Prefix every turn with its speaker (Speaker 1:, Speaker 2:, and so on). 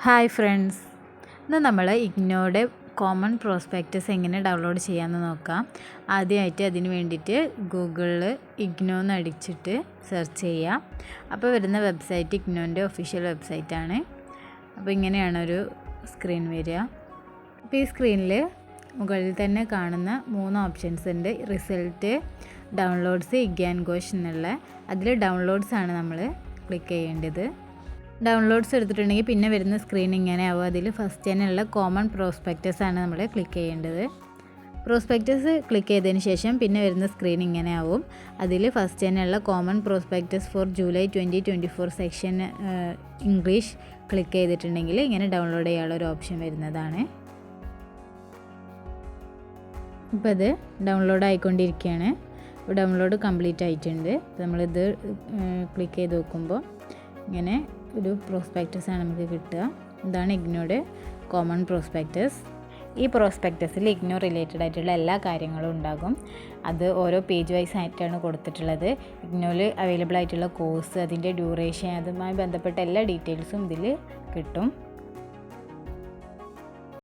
Speaker 1: Hi friends, ഇന്ന് നമ്മൾ ഇഗ്നോയുടെ common prospectus എങ്ങനെ ഡൗൺലോഡ് ചെയ്യാമെന്ന് നോക്കാം. ആദ്യമായിട്ട് അതിന് വേണ്ടിയിട്ട് ഗൂഗിളിൽ ഇഗ്നോ എന്ന് അടിച്ചിട്ട് സെർച്ച് ചെയ്യാം. അപ്പോൾ വരുന്ന വെബ്സൈറ്റ് ഇഗ്നോൻ്റെ ഒഫീഷ്യൽ വെബ്സൈറ്റാണ്. അപ്പോൾ ഇങ്ങനെയാണ് ഒരു സ്ക്രീൻ വരിക. അപ്പോൾ ഈ സ്ക്രീനിൽ മുകളിൽ തന്നെ കാണുന്ന 3 ഓപ്ഷൻസ് ഉണ്ട്. റിസൾട്ട്, ഡൗൺലോഡ്സ്, ഇഗ്യാൻ ഘോഷ് എന്നുള്ള. അതിൽ ഡൗൺലോഡ്സ് ആണ് നമ്മൾ ക്ലിക്ക് ചെയ്യേണ്ടത്. ഡൗൺലോഡ്സ് എടുത്തിട്ടുണ്ടെങ്കിൽ പിന്നെ വരുന്ന സ്ക്രീൻ ഇങ്ങനെ ആവും. അതിൽ ഫസ്റ്റ് തന്നെയുള്ള കോമൺ പ്രോസ്പെക്റ്റസ് ആണ് നമ്മൾ ക്ലിക്ക് ചെയ്യേണ്ടത്. പ്രോസ്പെക്റ്റസ് ക്ലിക്ക് ചെയ്തതിന് ശേഷം പിന്നെ വരുന്ന സ്ക്രീൻ ഇങ്ങനെ ആവും. അതിൽ ഫസ്റ്റ് തന്നെയുള്ള common prospectus for July 2024 section English click ചെയ്തിട്ടുണ്ടെങ്കിൽ ഇങ്ങനെ ഡൗൺലോഡ് ചെയ്യാനുള്ള ഒരു ഓപ്ഷൻ വരുന്നതാണ്. ഇപ്പോൾ ഇത് ഡൗൺലോഡ് ആയിക്കൊണ്ടിരിക്കുകയാണ്. ഡൗൺലോഡ് കംപ്ലീറ്റ് ആയിട്ടുണ്ട്. അപ്പോൾ നമ്മളിത് ക്ലിക്ക് ചെയ്ത് നോക്കുമ്പോൾ ഇങ്ങനെ ഒരു പ്രോസ്പെക്റ്റസ് ആണ് നമുക്ക് കിട്ടുക. ഇതാണ് ഇഗ്നോയുടെ കോമൺ പ്രോസ്പെക്റ്റസ്. ഈ പ്രോസ്പെക്റ്റസിൽ ഇഗ്നോ റിലേറ്റഡ് ആയിട്ടുള്ള എല്ലാ കാര്യങ്ങളും ഉണ്ടാകും. അത് ഓരോ പേജ് വൈസ് ആയിട്ടാണ് കൊടുത്തിട്ടുള്ളത്. ഇഗ്നോയിൽ അവൈലബിൾ ആയിട്ടുള്ള കോഴ്സ്, അതിൻ്റെ ഡ്യൂറേഷൻ, അതുമായി ബന്ധപ്പെട്ട എല്ലാ ഡീറ്റെയിൽസും ഇതിൽ കിട്ടും.